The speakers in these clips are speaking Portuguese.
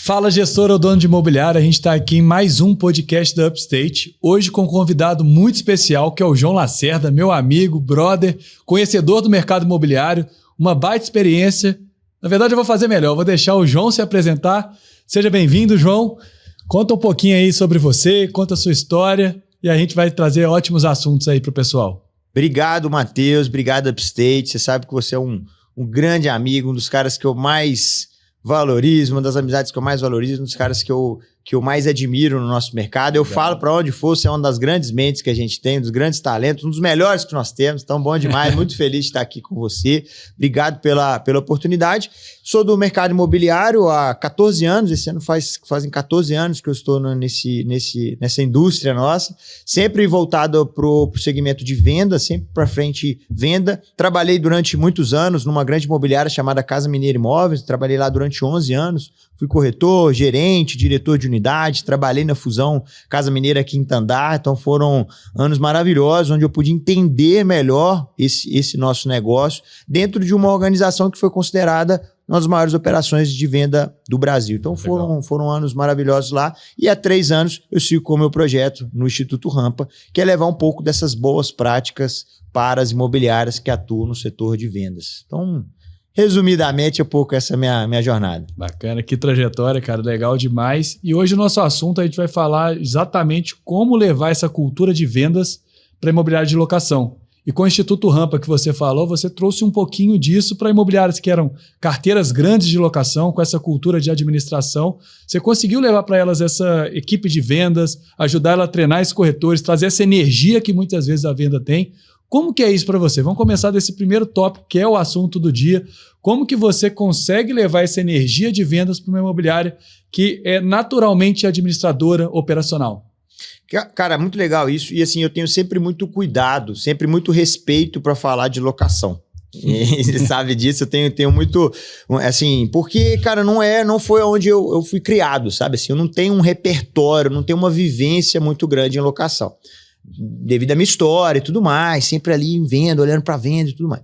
Fala, gestor ou dono de imobiliário, a gente está aqui em mais um podcast da Upstate, hoje com um convidado muito especial, que é o João Lacerda, meu amigo, brother, conhecedor do mercado imobiliário, uma baita experiência. Na verdade, eu vou fazer melhor, eu vou deixar o João se apresentar. Seja bem-vindo, João. Conta um pouquinho aí sobre você, conta a sua história e a gente vai trazer ótimos assuntos aí para o pessoal. Obrigado, Matheus, obrigado, Upstate. Você sabe que você é um grande amigo, um dos caras que eu mais valorizo, uma das amizades que eu mais valorizo, um dos caras que eu mais admiro no nosso mercado. Eu falo para onde for, você é uma das grandes mentes que a gente tem, um dos grandes talentos, um dos melhores que nós temos. Então, bom demais, muito feliz de estar aqui com você. Obrigado pela oportunidade. Sou do mercado imobiliário há 14 anos, esse ano fazem 14 anos que eu estou nessa indústria nossa, sempre voltado para o segmento de venda, sempre para frente venda. Trabalhei durante muitos anos numa grande imobiliária chamada Casa Mineira Imóveis, trabalhei lá durante 11 anos, fui corretor, gerente, diretor de unidade, trabalhei na fusão Casa Mineira Quinta Andar, então foram anos maravilhosos, onde eu pude entender melhor esse nosso negócio dentro de uma organização que foi considerada uma das maiores operações de venda do Brasil. Então foram anos maravilhosos lá, e há 3 anos eu sigo com o meu projeto no Instituto Rampa, que é levar um pouco dessas boas práticas para as imobiliárias que atuam no setor de vendas. Então, resumidamente, é um pouco essa minha jornada. Bacana, que trajetória, cara, legal demais. E hoje o nosso assunto, a gente vai falar exatamente como levar essa cultura de vendas para imobiliária de locação. E com o Instituto Rampa que você falou, você trouxe um pouquinho disso para imobiliárias que eram carteiras grandes de locação, com essa cultura de administração. Você conseguiu levar para elas essa equipe de vendas, ajudar ela a treinar esses corretores, trazer essa energia que muitas vezes a venda tem. Como que é isso para você? Vamos começar desse primeiro tópico, que é o assunto do dia. Como que você consegue levar essa energia de vendas para uma imobiliária que é naturalmente administradora operacional? Cara, muito legal isso. E assim, eu tenho sempre muito cuidado, sempre muito respeito para falar de locação. E você sabe disso, eu tenho muito, assim, porque, cara, não foi onde eu fui criado, sabe? Assim, eu não tenho um repertório, não tenho uma vivência muito grande em locação, devido à minha história e tudo mais, sempre ali em venda, olhando para venda e tudo mais.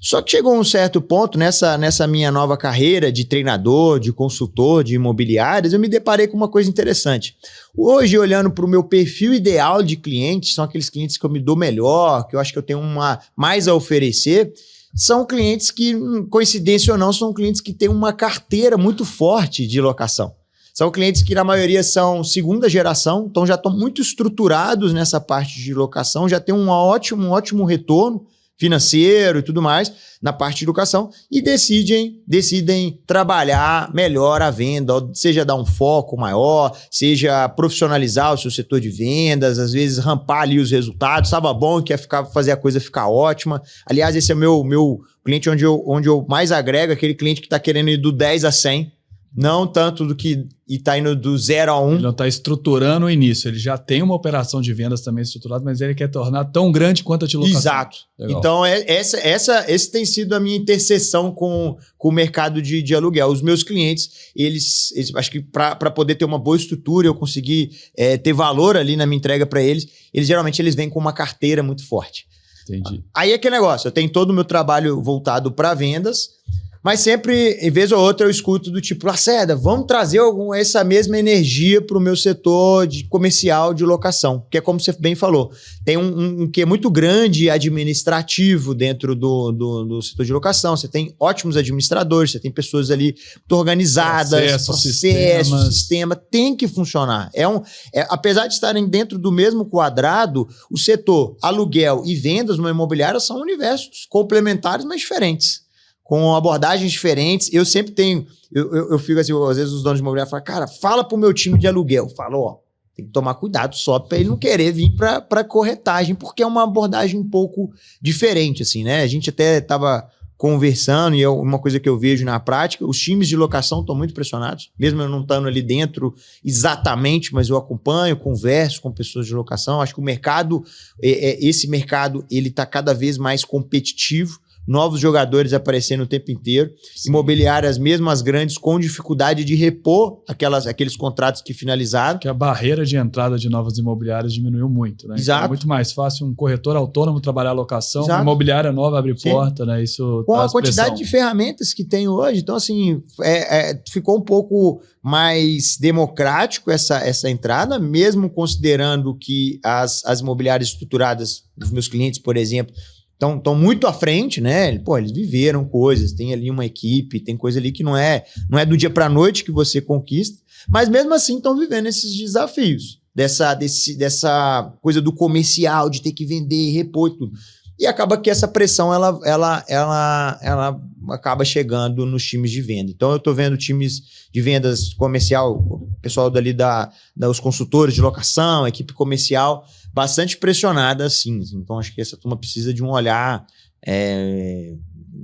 Só que chegou um certo ponto, nessa minha nova carreira de treinador, de consultor, de imobiliárias, eu me deparei com uma coisa interessante. Hoje, olhando para o meu perfil ideal de clientes, são aqueles clientes que eu me dou melhor, que eu acho que eu tenho mais a oferecer, são clientes que, coincidência ou não, são clientes que têm uma carteira muito forte de locação. São clientes que, na maioria, são segunda geração, então já estão muito estruturados nessa parte de locação, já tem um ótimo retorno financeiro e tudo mais na parte de locação, e decidem trabalhar melhor a venda, seja dar um foco maior, seja profissionalizar o seu setor de vendas, às vezes rampar ali os resultados. Estava bom, quer fazer a coisa ficar ótima. Aliás, esse é o meu cliente onde eu mais agrego, aquele cliente que está querendo ir do 10 a 100, não tanto do que está indo do 0 a 1. Ele não está estruturando o início, ele já tem uma operação de vendas também estruturada, mas ele quer tornar tão grande quanto a de locação. Exato. Legal. Então, esse tem sido a minha interseção com o mercado de aluguel. Os meus clientes, eles acho que para poder ter uma boa estrutura, eu conseguir ter valor ali na minha entrega para eles, geralmente vêm com uma carteira muito forte. Entendi. Aí é que negócio, eu tenho todo o meu trabalho voltado para vendas, mas sempre, em vez ou outra, eu escuto do tipo, Lacerda, vamos trazer essa mesma energia para o meu setor comercial de locação, que é como você bem falou, tem um que é muito grande administrativo dentro do setor de locação. Você tem ótimos administradores, você tem pessoas ali muito organizadas, processo, sistema, tem que funcionar. Apesar de estarem dentro do mesmo quadrado, o setor aluguel e vendas numa imobiliária são universos complementares, mas diferentes, com abordagens diferentes. Eu sempre tenho, eu fico assim, às vezes os donos de imobiliária falam, cara, fala pro meu time de aluguel. Eu falo, ó, tem que tomar cuidado só para ele não querer vir para corretagem, porque é uma abordagem um pouco diferente, assim, né? A gente até estava conversando, e é uma coisa que eu vejo na prática, os times de locação estão muito pressionados, mesmo eu não estando ali dentro exatamente, mas eu acompanho, converso com pessoas de locação. Acho que o mercado, esse mercado, ele está cada vez mais competitivo, novos jogadores aparecendo o tempo inteiro, Sim. imobiliárias mesmo as grandes com dificuldade de repor aqueles contratos que finalizaram. Que a barreira de entrada de novas imobiliárias diminuiu muito, né? Exato. Então é muito mais fácil um corretor autônomo trabalhar a locação, Exato. uma imobiliária nova abre Sim. porta, né? Isso Com traz a quantidade pressão. de ferramentas que tem hoje. Então, assim, ficou um pouco mais democrático essa entrada, mesmo considerando que as imobiliárias estruturadas dos meus clientes, por exemplo, estão muito à frente, né? Pô, eles viveram coisas, tem ali uma equipe, tem coisa ali que não é do dia para a noite que você conquista, mas mesmo assim estão vivendo esses desafios, dessa coisa do comercial, de ter que vender, repor e tudo. E acaba que essa pressão, ela acaba chegando nos times de venda. Então, eu estou vendo times de vendas comercial, o pessoal dali os consultores de locação, equipe comercial, bastante pressionada, assim. Então, acho que essa turma precisa de um olhar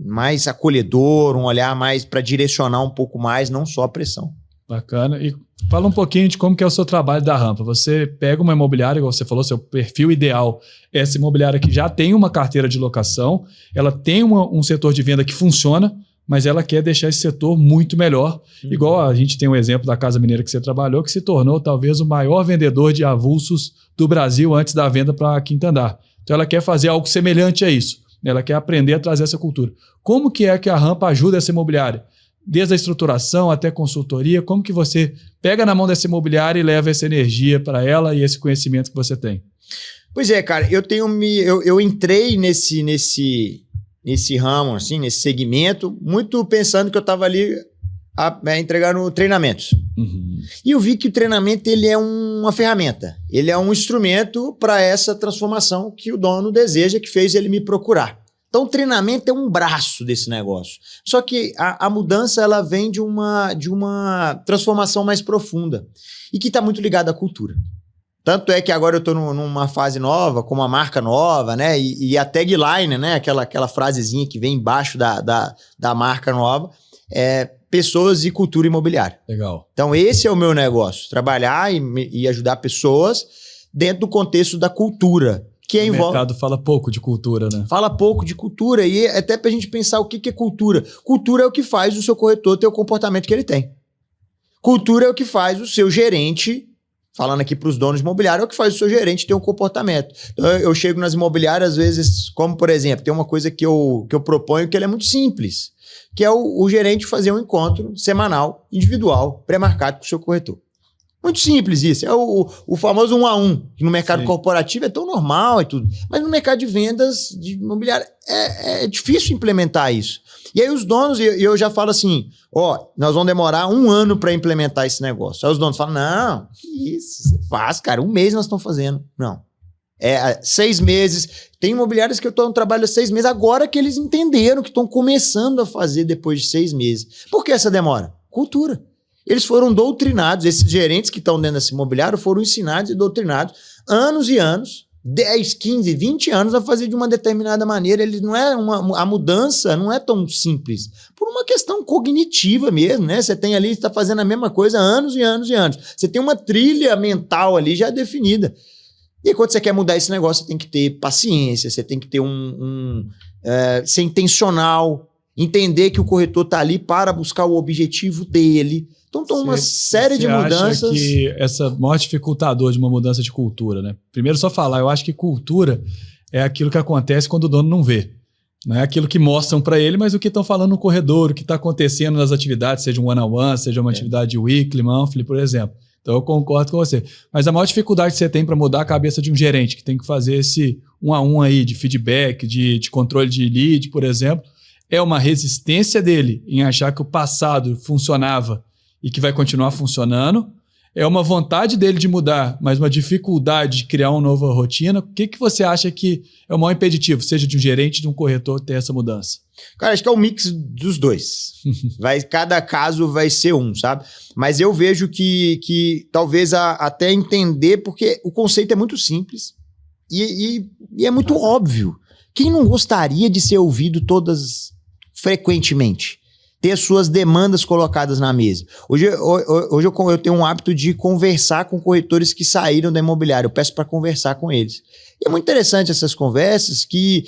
mais acolhedor, um olhar mais para direcionar um pouco mais, não só a pressão. Bacana. E fala um pouquinho de como que é o seu trabalho da Rampa. Você pega uma imobiliária, igual você falou, seu perfil ideal é essa imobiliária que já tem uma carteira de locação, ela tem um setor de venda que funciona, mas ela quer deixar esse setor muito melhor. Igual a gente tem um exemplo da Casa Mineira que você trabalhou, que se tornou talvez o maior vendedor de avulsos do Brasil antes da venda para a Quinta Andar. Então ela quer fazer algo semelhante a isso. Ela quer aprender a trazer essa cultura. Como que é que a Rampa ajuda essa imobiliária? Desde a estruturação até consultoria, como que você pega na mão dessa imobiliária e leva essa energia para ela e esse conhecimento que você tem? Pois é, cara, eu entrei nesse ramo, assim, nesse segmento, muito pensando que eu estava ali entregando treinamentos. Uhum. E eu vi que o treinamento ele é uma ferramenta, ele é um instrumento para essa transformação que o dono deseja, que fez ele me procurar. Então, o treinamento é um braço desse negócio. Só que a mudança ela vem de uma transformação mais profunda e que está muito ligada à cultura. Tanto é que agora eu estou numa fase nova, com uma marca nova, né? E a tagline, né? Aquela frasezinha que vem embaixo da marca nova, é pessoas e cultura imobiliária. Legal. Então, esse é o meu negócio. Trabalhar e ajudar pessoas dentro do contexto da cultura. Que O mercado fala pouco de cultura, né? Fala pouco de cultura e até pra gente pensar o que é cultura. Cultura é o que faz o seu corretor ter o comportamento que ele tem. Cultura é o que faz o seu gerente, falando aqui pros donos de imobiliário, é o que faz o seu gerente ter um comportamento. Então eu chego nas imobiliárias às vezes, como por exemplo, tem uma coisa que eu proponho que ele é muito simples, que é o gerente fazer um encontro semanal, individual, pré-marcado com o seu corretor. Muito simples isso. É o famoso 1 a 1, que no mercado corporativo é tão normal e tudo. Mas no mercado de vendas de imobiliário é difícil implementar isso. E aí os donos, e eu já falo assim, nós vamos demorar 1 ano para implementar esse negócio. Aí os donos falam, não, que isso você faz, cara, 1 mês nós estamos fazendo. Não. 6 meses. Tem imobiliários que eu estou no trabalho há 6 meses, agora que eles entenderam, que estão começando a fazer depois de 6 meses. Por que essa demora? Cultura. Eles foram doutrinados, esses gerentes que estão dentro desse imobiliário foram ensinados e doutrinados anos e anos, 10, 15, 20 anos a fazer de uma determinada maneira. Ele não é a mudança não é tão simples, por uma questão cognitiva mesmo, né? Você tem ali, está fazendo a mesma coisa há anos e anos e anos. Você tem uma trilha mental ali já definida. E quando você quer mudar esse negócio, você tem que ter paciência, você tem que ter ser intencional, entender que o corretor está ali para buscar o objetivo dele. Então, tem uma série de mudanças. Você acha que essa maior dificultador de uma mudança de cultura, né? Primeiro, só falar, eu acho que cultura é aquilo que acontece quando o dono não vê. Não é aquilo que mostram para ele, mas o que estão falando no corredor, o que está acontecendo nas atividades, seja um one-on-one, seja uma atividade weekly, monthly, por exemplo. Então, eu concordo com você. Mas a maior dificuldade que você tem para mudar a cabeça de um gerente, que tem que fazer esse 1 a 1 aí de feedback, de controle de lead, por exemplo, é uma resistência dele em achar que o passado funcionava e que vai continuar funcionando, é uma vontade dele de mudar, mas uma dificuldade de criar uma nova rotina. O que você acha que é o maior impeditivo, seja de um gerente, de um corretor, ter essa mudança? Cara, acho que é um mix dos dois. Cada caso vai ser sabe? Mas eu vejo que talvez até entender, porque o conceito é muito simples e é muito óbvio. Quem não gostaria de ser ouvido frequentemente? Ter suas demandas colocadas na mesa. Hoje eu tenho um hábito de conversar com corretores que saíram da imobiliária. Eu peço para conversar com eles. E é muito interessante essas conversas que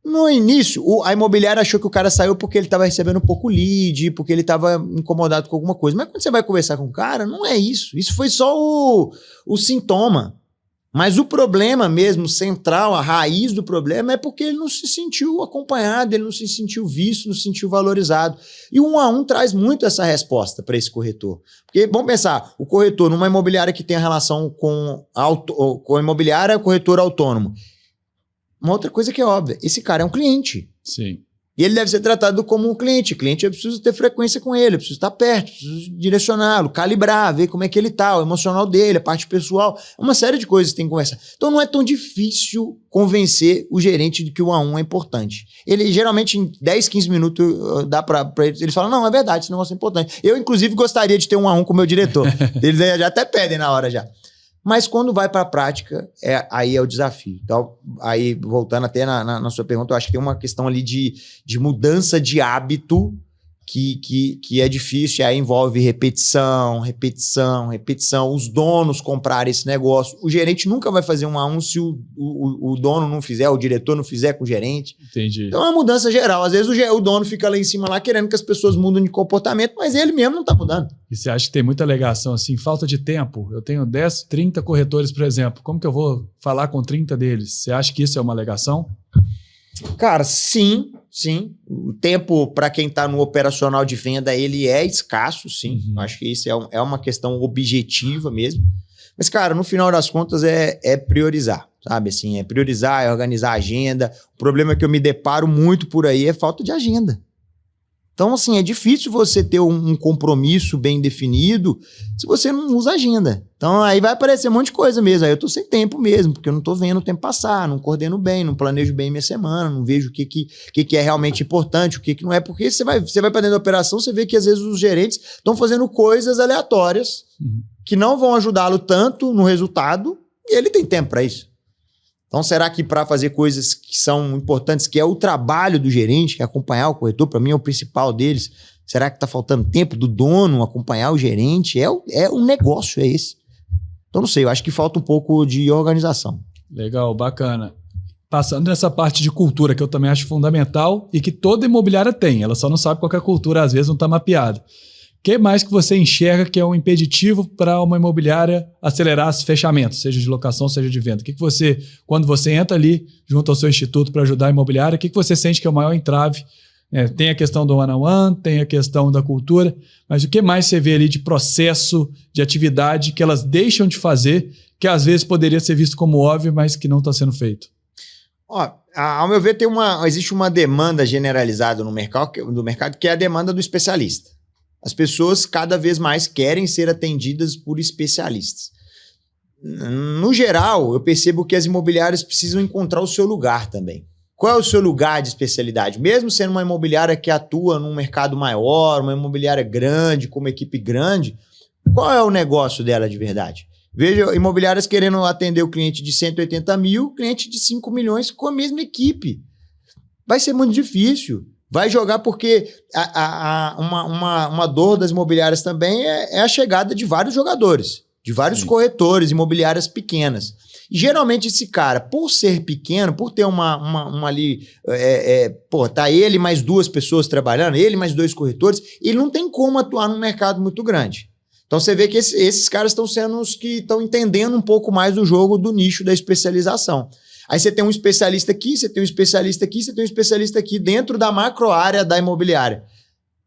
No início, a imobiliária achou que o cara saiu porque ele estava recebendo um pouco lead, porque ele estava incomodado com alguma coisa. Mas quando você vai conversar com o cara, não é isso. Isso foi só o sintoma. Mas o problema mesmo, central, a raiz do problema é porque ele não se sentiu acompanhado, ele não se sentiu visto, não se sentiu valorizado. E o 1 a 1 traz muito essa resposta para esse corretor. Porque, vamos pensar, o corretor, numa imobiliária que tem a relação com a imobiliária, o corretor autônomo. Uma outra coisa que é óbvia, esse cara é um cliente. Sim. E ele deve ser tratado como um cliente. Cliente, eu preciso ter frequência com ele, eu preciso estar perto, preciso direcioná-lo, calibrar, ver como é que ele está, o emocional dele, a parte pessoal. Uma série de coisas que tem que conversar. Então não é tão difícil convencer o gerente de que o 1 a 1 é importante. Ele geralmente em 10, 15 minutos dá para eles falam, não, é verdade, esse negócio é importante. Eu inclusive gostaria de ter 1 a 1 com o meu diretor. Eles já até pedem na hora já. Mas quando vai para a prática, aí é o desafio. Então, aí, voltando até na sua pergunta, eu acho que tem uma questão ali de mudança de hábito que é difícil, e aí envolve repetição. Os donos comprarem esse negócio. O gerente nunca vai fazer 1 a 1 se o dono não fizer, o diretor não fizer com o gerente. Entendi. Então é uma mudança geral. Às vezes o dono fica lá em cima lá querendo que as pessoas mudem de comportamento, mas ele mesmo não está mudando. E você acha que tem muita alegação assim, falta de tempo? Eu tenho 10, 30 corretores, por exemplo. Como que eu vou falar com 30 deles? Você acha que isso é uma alegação? Cara, sim. O tempo para quem está no operacional de venda, ele é escasso, sim. Acho que isso é uma questão objetiva mesmo. Mas, cara, no final das contas é priorizar, sabe? Assim, é priorizar, é organizar a agenda. O problema que eu me deparo muito por aí é falta de agenda. Então, assim, é difícil você ter um compromisso bem definido se você não usa agenda. Então, aí vai aparecer um monte de coisa mesmo. Aí eu tô sem tempo mesmo, porque eu não tô vendo o tempo passar, não coordeno bem, não planejo bem minha semana, não vejo o que é realmente importante, o que não é. Porque você vai para dentro da operação, você vê que às vezes os gerentes estão fazendo coisas aleatórias que não vão ajudá-lo tanto no resultado, e ele tem tempo para isso. Então, será que para fazer coisas que são importantes, que é o trabalho do gerente, que é acompanhar o corretor, para mim é o principal deles, será que está faltando tempo do dono acompanhar o gerente? O negócio é esse. Então, não sei, eu acho que falta um pouco de organização. Legal, bacana. Passando nessa parte de cultura, que eu também acho fundamental e que toda imobiliária tem, ela só não sabe qual que é a cultura, às vezes não está mapeada. O que mais que você enxerga que é um impeditivo para uma imobiliária acelerar os fechamentos, seja de locação, seja de venda? O que você, quando você entra ali junto ao seu instituto para ajudar a imobiliária, o que você sente que é o maior entrave? Tem a questão do one-on-one, tem a questão da cultura, mas o que mais você vê ali de processo, de atividade que elas deixam de fazer, que às vezes poderia ser visto como óbvio, mas que não está sendo feito? Ao meu ver, existe uma demanda generalizada no mercado que é a demanda do especialista. As pessoas cada vez mais querem ser atendidas por especialistas. No geral, eu percebo que as imobiliárias precisam encontrar o seu lugar também. Qual é o seu lugar de especialidade? Mesmo sendo uma imobiliária que atua num mercado maior, uma imobiliária grande, com uma equipe grande, qual é o negócio dela de verdade? Veja imobiliárias querendo atender o cliente de 180 mil, cliente de 5 milhões com a mesma equipe. Vai ser muito difícil. Vai jogar porque uma dor das imobiliárias também é a chegada de vários jogadores, de vários corretores, imobiliárias pequenas. E geralmente esse cara, por ser pequeno, por ter uma ali, tá ele mais 2 pessoas trabalhando, ele mais 2 corretores, ele não tem como atuar num mercado muito grande. Então você vê que esses caras estão sendo os que estão entendendo um pouco mais do jogo, do nicho da especialização. Aí você tem um especialista aqui, você tem um especialista aqui, você tem um especialista aqui dentro da macro área da imobiliária.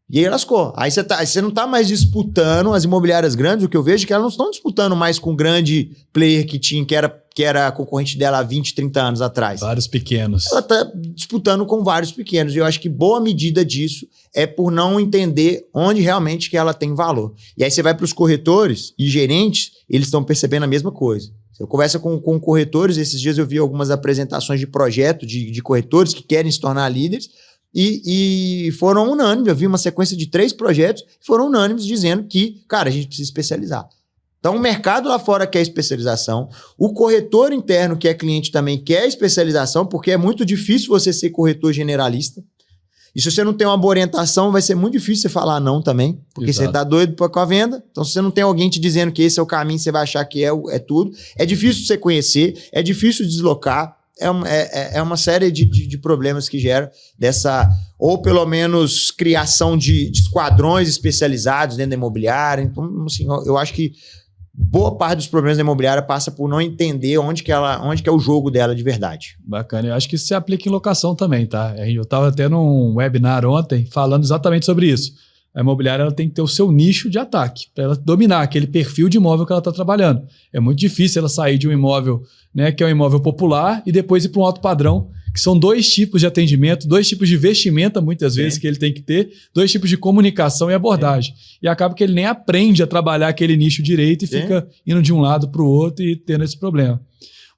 E aí lascou. Aí você não está mais disputando as imobiliárias grandes, o que eu vejo é que elas não estão disputando mais com o grande player que era concorrente dela há 20, 30 anos atrás. Vários pequenos. Ela está disputando com vários pequenos. E eu acho que boa medida disso é por não entender onde realmente que ela tem valor. E aí você vai para os corretores e gerentes, eles estão percebendo a mesma coisa. Eu converso com corretores, esses dias eu vi algumas apresentações de projeto de corretores que querem se tornar líderes e foram unânimes. Eu vi uma sequência de 3 projetos e foram unânimes dizendo que, cara, a gente precisa especializar. Então o mercado lá fora quer especialização, o corretor interno que é cliente também quer especialização, porque é muito difícil você ser corretor generalista. E se você não tem uma boa orientação, vai ser muito difícil você falar não também, porque Exato. Você tá doido com a venda. Então, se você não tem alguém te dizendo que esse é o caminho, você vai achar que é tudo. É difícil você conhecer, é difícil deslocar. é uma série de problemas que gera dessa, ou pelo menos criação de esquadrões especializados dentro da imobiliária. Então, assim, eu acho que boa parte dos problemas da imobiliária passa por não entender onde que é o jogo dela de verdade. Bacana, eu acho que isso se aplica em locação também, tá? Eu estava tendo um webinar ontem falando exatamente sobre isso. A imobiliária ela tem que ter o seu nicho de ataque, para ela dominar aquele perfil de imóvel que ela está trabalhando. É muito difícil ela sair de um imóvel, né, que é um imóvel popular, e depois ir para um alto padrão, que são 2 tipos de atendimento, 2 tipos de vestimenta, muitas vezes, que ele tem que ter, 2 tipos de comunicação e abordagem. E acaba que ele nem aprende a trabalhar aquele nicho direito e fica indo de um lado para o outro e tendo esse problema.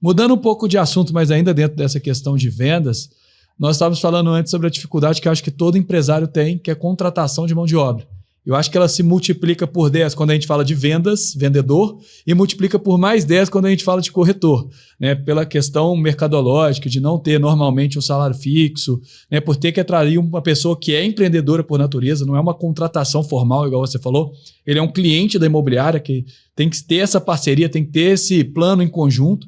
Mudando um pouco de assunto, mas ainda dentro dessa questão de vendas, nós estávamos falando antes sobre a dificuldade que eu acho que todo empresário tem, que é a contratação de mão de obra. Eu acho que ela se multiplica por 10 quando a gente fala de vendas, vendedor, e multiplica por mais 10 quando a gente fala de corretor, né? Pela questão mercadológica, de não ter normalmente um salário fixo, né? Por ter que atrair uma pessoa que é empreendedora por natureza, não é uma contratação formal, igual você falou. Ele é um cliente da imobiliária que tem que ter essa parceria, tem que ter esse plano em conjunto.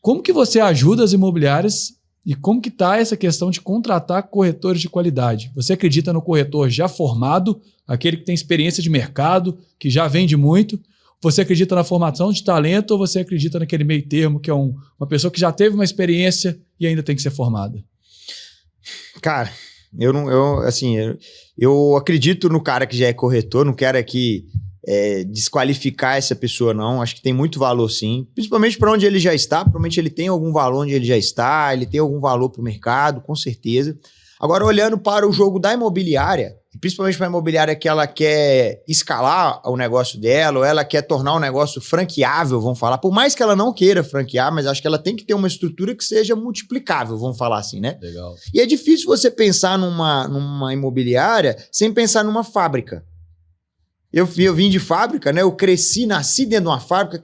Como que você ajuda as imobiliárias e como que está essa questão de contratar corretores de qualidade? Você acredita no corretor já formado, aquele que tem experiência de mercado, que já vende muito? Você acredita na formação de talento ou você acredita naquele meio termo, que é uma pessoa que já teve uma experiência e ainda tem que ser formada? Cara, eu acredito no cara que já é corretor, não quero aqui desqualificar essa pessoa, não. Acho que tem muito valor, sim. Principalmente para onde ele já está. Provavelmente ele tem algum valor onde ele já está, ele tem algum valor para o mercado, com certeza. Agora, olhando para o jogo da imobiliária, principalmente para a imobiliária que ela quer escalar o negócio dela, ou ela quer tornar o negócio franqueável, vamos falar. Por mais que ela não queira franquear, mas acho que ela tem que ter uma estrutura que seja multiplicável, vamos falar assim, né? Legal. E é difícil você pensar numa imobiliária sem pensar numa fábrica. Eu vim de fábrica, né? Eu nasci dentro de uma fábrica,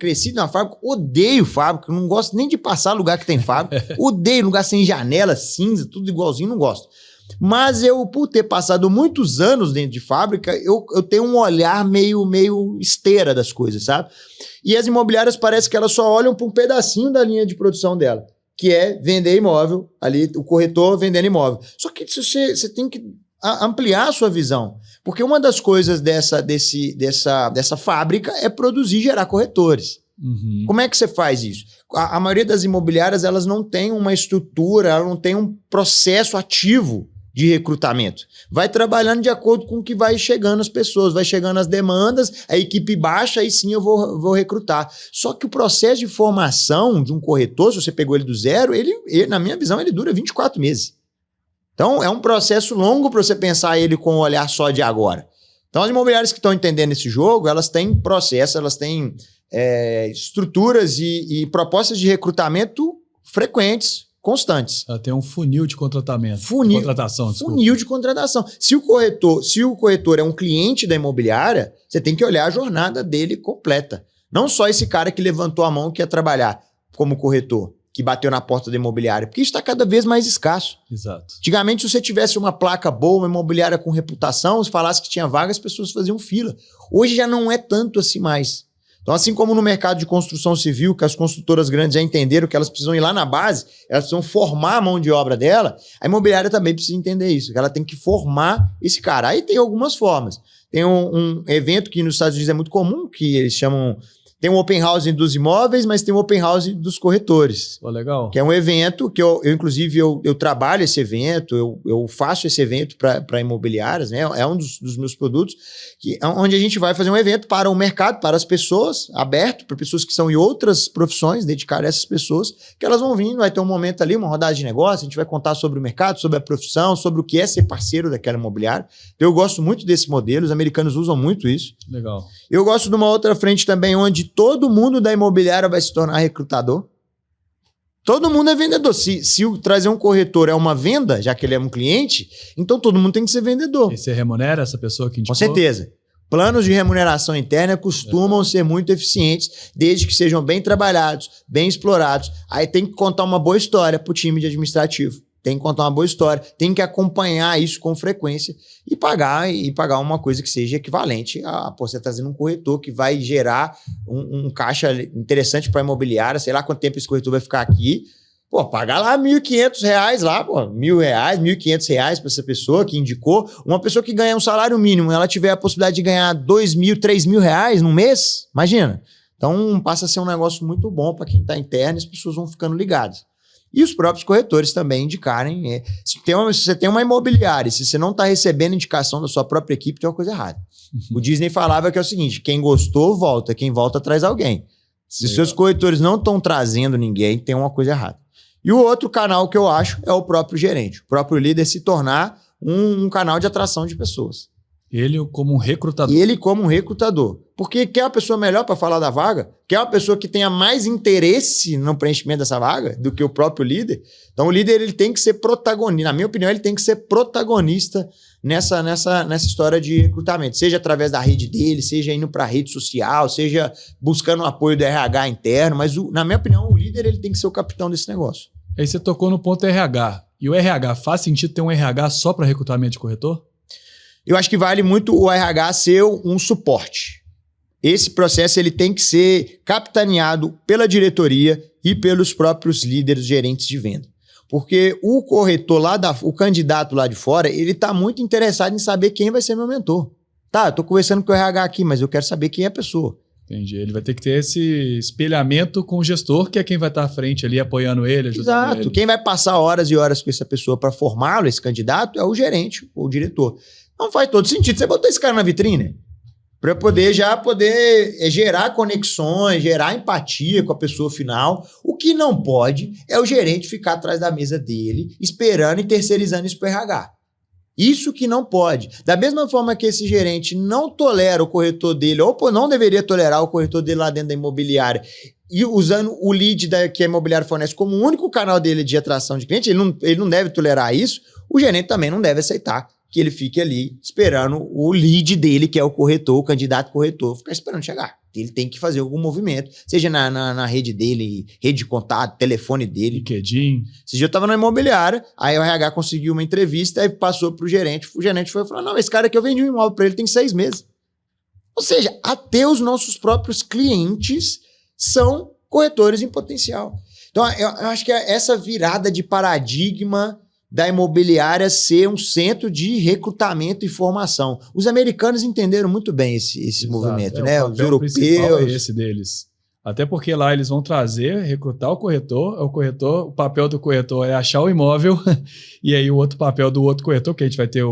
odeio fábrica, não gosto nem de passar lugar que tem fábrica, odeio lugar sem janela, cinza, tudo igualzinho, não gosto. Mas eu, por ter passado muitos anos dentro de fábrica, eu tenho um olhar meio esteira das coisas, sabe? E as imobiliárias parece que elas só olham para um pedacinho da linha de produção dela, que é vender imóvel, ali o corretor vendendo imóvel. Só que você tem que ampliar a sua visão. Porque uma das coisas dessa fábrica é produzir e gerar corretores. Uhum. Como é que você faz isso? A maioria das imobiliárias, elas não tem uma estrutura, ela não tem um processo ativo de recrutamento. Vai trabalhando de acordo com o que vai chegando as pessoas, vai chegando as demandas, a equipe baixa, aí sim eu vou recrutar. Só que o processo de formação de um corretor, se você pegou ele do zero, ele na minha visão, ele dura 24 meses. Então, é um processo longo para você pensar ele com um olhar só de agora. Então, as imobiliárias que estão entendendo esse jogo, elas têm processo, elas têm estruturas e propostas de recrutamento frequentes, constantes. Ela tem um funil de contratamento. Contratação, desculpa. Funil de contratação. Se o corretor é um cliente da imobiliária, você tem que olhar a jornada dele completa. Não só esse cara que levantou a mão que quer trabalhar como corretor, que bateu na porta da imobiliária, porque isso está cada vez mais escasso. Exato. Antigamente, se você tivesse uma placa boa, uma imobiliária com reputação, se falasse que tinha vaga, as pessoas faziam fila. Hoje já não é tanto assim mais. Então, assim como no mercado de construção civil, que as construtoras grandes já entenderam que elas precisam ir lá na base, elas precisam formar a mão de obra dela, a imobiliária também precisa entender isso, que ela tem que formar esse cara. Aí tem algumas formas. Tem um evento que nos Estados Unidos é muito comum, que eles chamam... Tem um open house dos imóveis, mas tem um open house dos corretores. Oh, legal. Que é um evento que inclusive, eu trabalho esse evento, eu faço esse evento para imobiliárias, né? É um dos meus produtos, onde a gente vai fazer um evento para o mercado, para as pessoas, aberto para pessoas que são em outras profissões, dedicar a essas pessoas, que elas vão vir, vai ter um momento ali, uma rodada de negócio, a gente vai contar sobre o mercado, sobre a profissão, sobre o que é ser parceiro daquela imobiliária. Eu gosto muito desse modelo, os americanos usam muito isso. Legal. Eu gosto de uma outra frente também, onde todo mundo da imobiliária vai se tornar recrutador. Todo mundo é vendedor. Se trazer um corretor é uma venda, já que ele é um cliente, então todo mundo tem que ser vendedor. E você remunera essa pessoa que indicou? Com certeza. Planos de remuneração interna costumam ser muito eficientes, desde que sejam bem trabalhados, bem explorados. Aí tem que contar uma boa história para o time de administrativo. Tem que contar uma boa história, tem que acompanhar isso com frequência e pagar uma coisa que seja equivalente a você trazendo um corretor que vai gerar um caixa interessante para a imobiliária, sei lá quanto tempo esse corretor vai ficar aqui, Pô, paga lá R$1.500 lá, pô, R$1.000, R$1.500 para essa pessoa que indicou. Uma pessoa que ganha um salário mínimo, ela tiver a possibilidade de ganhar R$2.000, R$3.000 no mês, imagina. Então passa a ser um negócio muito bom para quem está interno e as pessoas vão ficando ligadas. E os próprios corretores também indicarem. Se você tem uma imobiliária, se você não está recebendo indicação da sua própria equipe, tem uma coisa errada. O Disney falava que é o seguinte, quem gostou, volta. Quem volta, traz alguém. Se seus corretores não estão trazendo ninguém, tem uma coisa errada. E o outro canal que eu acho é o próprio gerente. O próprio líder se tornar um canal de atração de pessoas. Ele como um recrutador. Ele como um recrutador. Porque quer uma pessoa melhor para falar da vaga? Quer uma pessoa que tenha mais interesse no preenchimento dessa vaga do que o próprio líder? Então o líder ele tem que ser protagonista. Na minha opinião, ele tem que ser protagonista nessa história de recrutamento. Seja através da rede dele, seja indo para a rede social, seja buscando o apoio do RH interno. Mas na minha opinião, o líder ele tem que ser o capitão desse negócio. Aí você tocou no ponto RH. E o RH, faz sentido ter um RH só para recrutamento de corretor? Eu acho que vale muito o RH ser um suporte. Esse processo ele tem que ser capitaneado pela diretoria e pelos próprios líderes, gerentes de venda. Porque o corretor o candidato lá de fora, ele está muito interessado em saber quem vai ser meu mentor. Tá, eu estou conversando com o RH aqui, mas eu quero saber quem é a pessoa. Entendi. Ele vai ter que ter esse espelhamento com o gestor, que é quem vai estar à frente ali, apoiando ele, ajudando ele. Exato. Quem vai passar horas e horas com essa pessoa para formá-lo, esse candidato, é o gerente ou o diretor. Não faz todo sentido você botar esse cara na vitrine para poder gerar conexões, gerar empatia com a pessoa final. O que não pode é o gerente ficar atrás da mesa dele, esperando e terceirizando isso para o RH. Isso que não pode. Da mesma forma que esse gerente não tolera o corretor dele, ou não deveria tolerar o corretor dele lá dentro da imobiliária, e usando o lead que a imobiliária fornece como o único canal dele de atração de cliente, ele não deve tolerar isso, o gerente também não deve aceitar que ele fique ali esperando o lead dele, que é o corretor, o candidato corretor, ficar esperando chegar. Ele tem que fazer algum movimento, seja na rede dele, rede de contato, telefone dele. LinkedIn. Esse dia eu estava na imobiliária, aí o RH conseguiu uma entrevista, aí passou pro gerente, o gerente foi falar, não, esse cara aqui eu vendi um imóvel para ele, tem 6 meses. Ou seja, até os nossos próprios clientes são corretores em potencial. Então, eu acho que essa virada de paradigma da imobiliária ser um centro de recrutamento e formação. Os americanos entenderam muito bem esse movimento, né? Os europeus. É esse deles. Até porque lá eles vão recrutar o corretor, o papel do corretor é achar o imóvel, e aí o outro papel do outro corretor, que a gente vai ter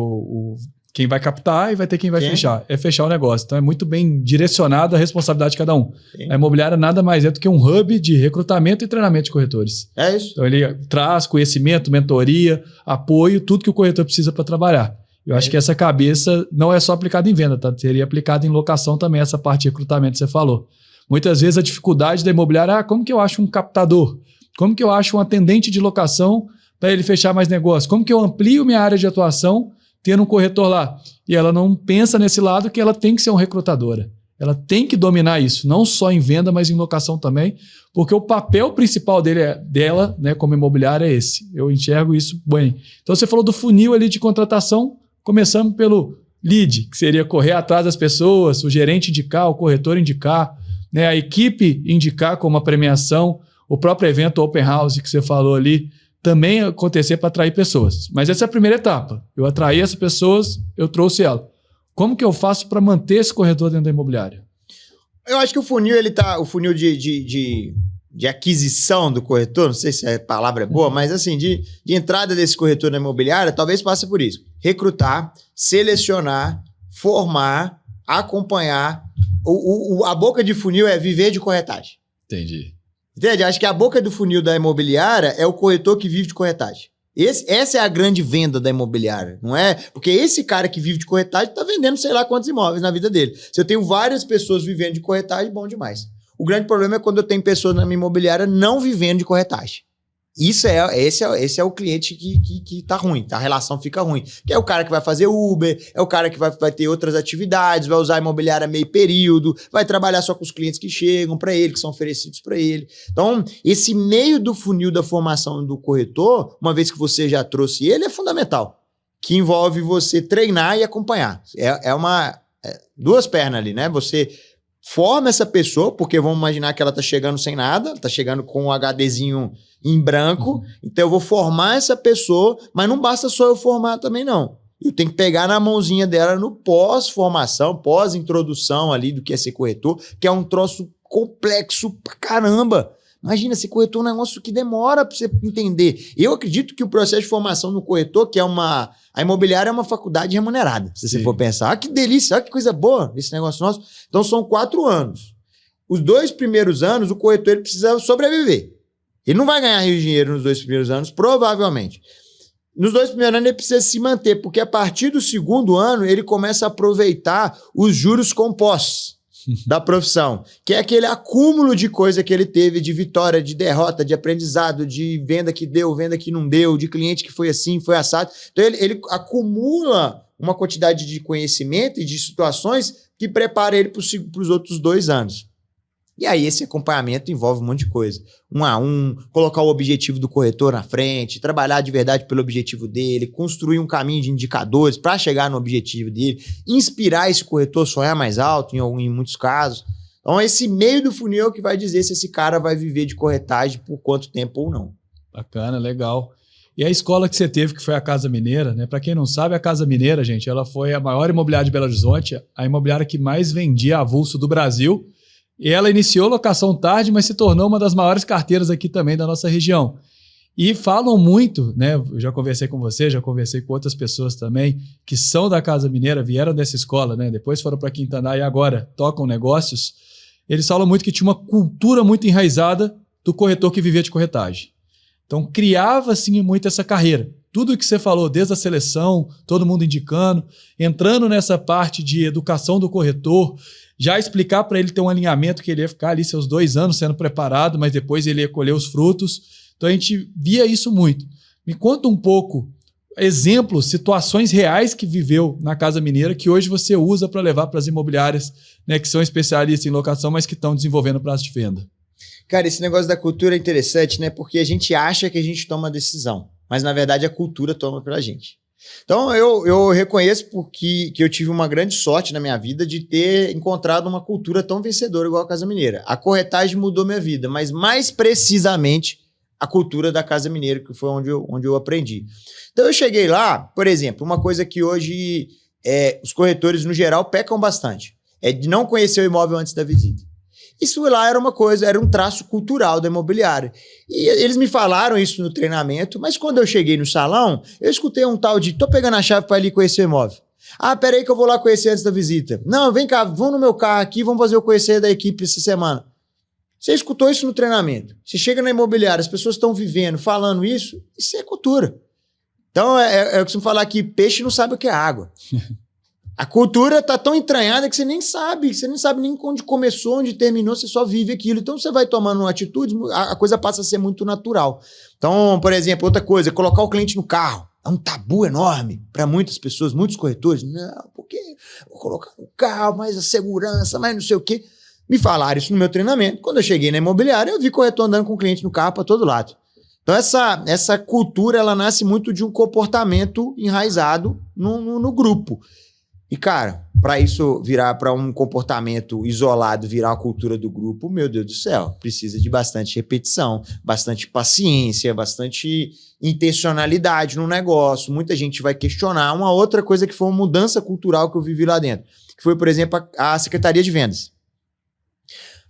quem vai captar e vai ter quem vai fechar. É fechar o negócio. Então é muito bem direcionado a responsabilidade de cada um. Sim. A imobiliária nada mais é do que um hub de recrutamento e treinamento de corretores. É isso. Então ele traz conhecimento, mentoria, apoio, tudo que o corretor precisa para trabalhar. Eu acho que essa cabeça não é só aplicada em venda, tá? Seria aplicada em locação também, essa parte de recrutamento que você falou. Muitas vezes a dificuldade da imobiliária, como que eu acho um captador? Como que eu acho um atendente de locação para ele fechar mais negócio? Como que eu amplio minha área de atuação tendo um corretor lá? E ela não pensa nesse lado que ela tem que ser uma recrutadora. Ela tem que dominar isso, não só em venda, mas em locação também, porque o papel principal dela, né, como imobiliária, é esse. Eu enxergo isso bem. Então você falou do funil ali de contratação, começamos pelo lead, que seria correr atrás das pessoas, o gerente indicar, o corretor indicar, né, a equipe indicar como uma premiação, o próprio evento Open House que você falou ali, também acontecer para atrair pessoas. Mas essa é a primeira etapa. Eu atraí essas pessoas, eu trouxe ela. Como que eu faço para manter esse corretor dentro da imobiliária? Eu acho que o funil de aquisição do corretor, não sei se a palavra é boa, mas assim, de entrada desse corretor na imobiliária, talvez passe por isso. Recrutar, selecionar, formar, acompanhar. A boca de funil é viver de corretagem. Entendi. Entende? Acho que a boca do funil da imobiliária é o corretor que vive de corretagem. Essa é a grande venda da imobiliária, não é? Porque esse cara que vive de corretagem está vendendo sei lá quantos imóveis na vida dele. Se eu tenho várias pessoas vivendo de corretagem, bom demais. O grande problema é quando eu tenho pessoas na minha imobiliária não vivendo de corretagem. Esse é o cliente que tá ruim, a relação fica ruim. Que é o cara que vai fazer Uber, é o cara que vai ter outras atividades, vai usar a imobiliária meio período, vai trabalhar só com os clientes que chegam para ele, que são oferecidos para ele. Então, esse meio do funil da formação do corretor, uma vez que você já trouxe ele, é fundamental. Que envolve você treinar e acompanhar. Duas pernas ali, né? Você forma essa pessoa, porque vamos imaginar que ela tá chegando sem nada, tá chegando com um HDzinho em branco, então eu vou formar essa pessoa, mas não basta só eu formar também não. Eu tenho que pegar na mãozinha dela no pós-formação, pós-introdução ali do que é ser corretor, que é um troço complexo pra caramba. Imagina, ser corretor é um negócio que demora pra você entender. Eu acredito que o processo de formação no corretor, que é a imobiliária é uma faculdade remunerada, se você for pensar. Ah, que delícia, olha que coisa boa esse negócio nosso. Então são 4 anos. Os 2 primeiros anos, o corretor ele precisa sobreviver. Ele não vai ganhar dinheiro nos 2 primeiros anos, provavelmente. Nos 2 primeiros anos ele precisa se manter, porque a partir do 2º ano ele começa a aproveitar os juros compostos da profissão, que é aquele acúmulo de coisa que ele teve, de vitória, de derrota, de aprendizado, de venda que deu, venda que não deu, de cliente que foi assim, foi assado. Então ele acumula uma quantidade de conhecimento e de situações que prepara ele para os outros 2 anos. E aí esse acompanhamento envolve um monte de coisa. 1 a 1, colocar o objetivo do corretor na frente, trabalhar de verdade pelo objetivo dele, construir um caminho de indicadores para chegar no objetivo dele, inspirar esse corretor a sonhar mais alto em muitos casos. Então esse meio do funil é o que vai dizer se esse cara vai viver de corretagem por quanto tempo ou não. Bacana, legal. E a escola que você teve, que foi a Casa Mineira, né? Para quem não sabe, a Casa Mineira, gente, ela foi a maior imobiliária de Belo Horizonte, a imobiliária que mais vendia avulso do Brasil. E ela iniciou locação tarde, mas se tornou uma das maiores carteiras aqui também da nossa região. E falam muito, né? Eu já conversei com você, já conversei com outras pessoas também, que são da Casa Mineira, vieram dessa escola, né? Depois foram para Quintandá e agora tocam negócios. Eles falam muito que tinha uma cultura muito enraizada do corretor que vivia de corretagem. Então criava, assim, muito essa carreira. Tudo o que você falou, desde a seleção, todo mundo indicando, entrando nessa parte de educação do corretor, já explicar para ele ter um alinhamento que ele ia ficar ali seus 2 anos sendo preparado, mas depois ele ia colher os frutos. Então a gente via isso muito. Me conta um pouco, exemplos, situações reais que viveu na Casa Mineira que hoje você usa para levar para as imobiliárias, né, que são especialistas em locação, mas que estão desenvolvendo prazo de venda. Cara, esse negócio da cultura é interessante, né? Porque a gente acha que a gente toma a decisão, mas na verdade a cultura toma pela gente. Então eu reconheço porque que eu tive uma grande sorte na minha vida de ter encontrado uma cultura tão vencedora igual a Casa Mineira. A corretagem mudou minha vida, mas mais precisamente a cultura da Casa Mineira, que foi onde eu aprendi. Então eu cheguei lá, por exemplo, uma coisa que hoje os corretores no geral pecam bastante, é de não conhecer o imóvel antes da visita. Isso lá era uma coisa, era um traço cultural da imobiliária. E eles me falaram isso no treinamento, mas quando eu cheguei no salão, eu escutei um tal de, tô pegando a chave para ir conhecer o imóvel. Ah, peraí que eu vou lá conhecer antes da visita. Não, vem cá, vamos no meu carro aqui, vamos fazer o conhecer da equipe essa semana. Você escutou isso no treinamento. Você chega na imobiliária, as pessoas estão vivendo, falando isso é cultura. Então, eu costumo falar que peixe não sabe o que é água. A cultura tá tão entranhada que você nem sabe nem onde começou, onde terminou, você só vive aquilo. Então você vai tomando atitudes, a coisa passa a ser muito natural. Então, por exemplo, outra coisa, colocar o cliente no carro. É um tabu enorme para muitas pessoas, muitos corretores. Não, porque vou colocar no carro, mais a segurança, mais não sei o quê. Me falaram isso no meu treinamento. Quando eu cheguei na imobiliária, eu vi corretor andando com o cliente no carro para todo lado. Então essa cultura, ela nasce muito de um comportamento enraizado no grupo. E, cara, para isso virar para um comportamento isolado, virar uma cultura do grupo, meu Deus do céu, precisa de bastante repetição, bastante paciência, bastante intencionalidade no negócio. Muita gente vai questionar. Uma outra coisa que foi uma mudança cultural que eu vivi lá dentro, que foi, por exemplo, a Secretaria de Vendas.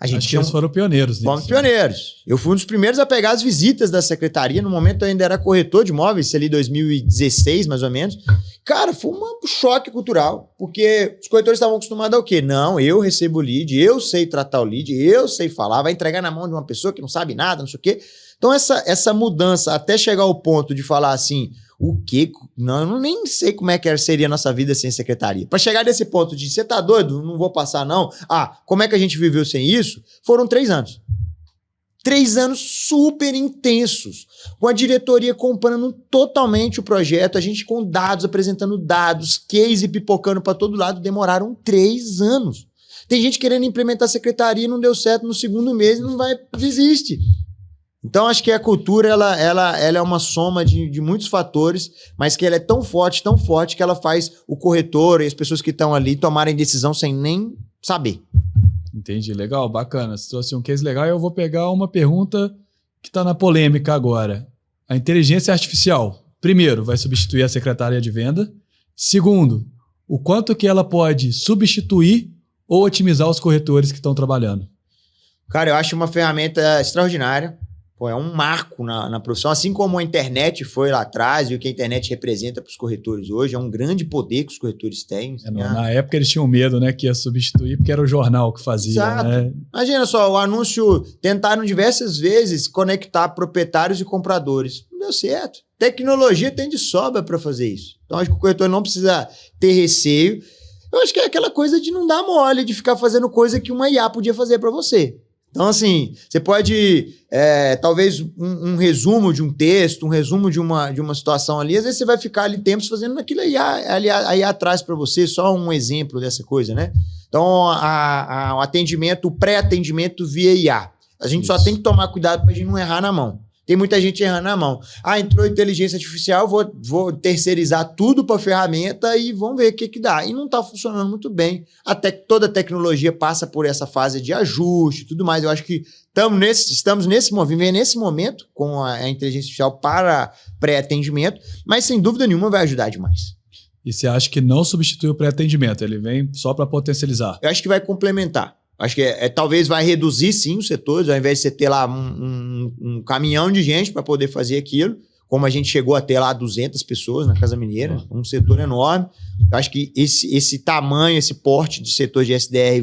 Acho que eles foram pioneiros. Fomos pioneiros. Eu fui um dos primeiros a pegar as visitas da secretaria. No momento eu ainda era corretor de imóveis, isso ali 2016, mais ou menos. Cara, foi um choque cultural, porque os corretores estavam acostumados ao quê? Não, eu recebo o lead, eu sei tratar o lead, eu sei falar, vai entregar na mão de uma pessoa que não sabe nada, não sei o quê. Então essa mudança, até chegar ao ponto de falar assim, o quê? Não, eu nem sei como é que seria a nossa vida sem secretaria. Para chegar nesse ponto de, você tá doido? Não vou passar não. Ah, como é que a gente viveu sem isso? Foram 3 anos. 3 anos super intensos, com a diretoria comprando totalmente o projeto, a gente com dados, apresentando dados, case pipocando para todo lado, demoraram 3 anos. Tem gente querendo implementar a secretaria, não deu certo no 2º mês, não vai, desiste. Então, acho que a cultura, ela é uma soma de muitos fatores, mas que ela é tão forte, que ela faz o corretor e as pessoas que estão ali tomarem decisão sem nem saber. Entendi, legal, bacana. Você trouxe um case legal e eu vou pegar uma pergunta que está na polêmica agora. A inteligência artificial, primeiro, vai substituir a secretária de venda. Segundo, o quanto que ela pode substituir ou otimizar os corretores que estão trabalhando? Cara, eu acho uma ferramenta extraordinária. Pô, é um marco na profissão, assim como a internet foi lá atrás e o que a internet representa para os corretores hoje, é um grande poder que os corretores têm. Na época eles tinham medo, né, que ia substituir, porque era o jornal que fazia. Exato. Né? Imagina só, o anúncio, tentaram diversas vezes conectar proprietários e compradores. Não deu certo. Tecnologia tem de sobra para fazer isso. Então, acho que o corretor não precisa ter receio. Eu acho que é aquela coisa de não dar mole, de ficar fazendo coisa que uma IA podia fazer para você. Então, assim, você pode, talvez, um resumo de um texto, um resumo de uma situação ali, às vezes você vai ficar ali tempos fazendo aquilo aí atrás para você, só um exemplo dessa coisa, né? Então, o atendimento, o pré-atendimento via IA. A gente só tem que tomar cuidado para a gente não errar na mão. Tem muita gente errando na mão. Entrou inteligência artificial, vou terceirizar tudo para a ferramenta e vamos ver o que dá. E não está funcionando muito bem. Até que toda tecnologia passa por essa fase de ajuste e tudo mais. Eu acho que estamos vivendo nesse momento com a inteligência artificial para pré-atendimento, mas sem dúvida nenhuma vai ajudar demais. E você acha que não substitui o pré-atendimento? Ele vem só para potencializar? Eu acho que vai complementar. Acho que talvez vai reduzir, sim, os setores, ao invés de você ter lá um caminhão de gente para poder fazer aquilo, como a gente chegou a ter lá 200 pessoas na Casa Mineira, um setor enorme. Eu acho que esse tamanho, esse porte de setor de SDR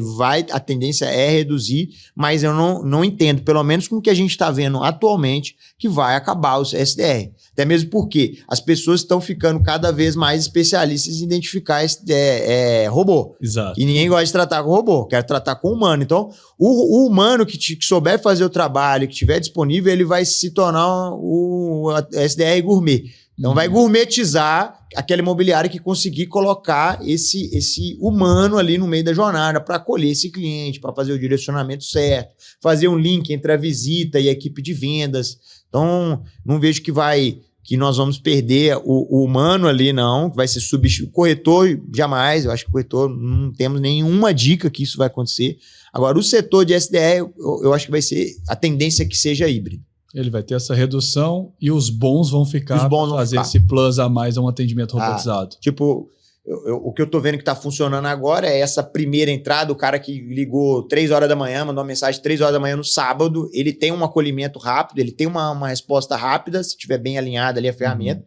a tendência é reduzir, mas eu não entendo, pelo menos com o que a gente está vendo atualmente, que vai acabar os SDR. Até mesmo porque as pessoas estão ficando cada vez mais especialistas em identificar robô. Exato. E ninguém gosta de tratar com robô, quer tratar com humano. Então, o humano que souber fazer o trabalho, que estiver disponível, ele vai se tornar o SDR gourmet. Então, vai gourmetizar aquela imobiliária que conseguir colocar esse humano ali no meio da jornada para acolher esse cliente, para fazer o direcionamento certo, fazer um link entre a visita e a equipe de vendas. Então, não vejo que nós vamos perder o humano ali, não, que vai ser substituído. O corretor, jamais. Eu acho que o corretor, não temos nenhuma dica que isso vai acontecer. Agora, o setor de SDR, eu acho que vai ser a tendência que seja híbrido. Ele vai ter essa redução e os bons vão ficar para fazer esse plus a mais a um atendimento robotizado. O que eu tô vendo que tá funcionando agora é essa primeira entrada, o cara que ligou 3 horas da manhã, mandou uma mensagem 3 horas da manhã no sábado, ele tem um acolhimento rápido, ele tem uma resposta rápida, se tiver bem alinhada ali a ferramenta.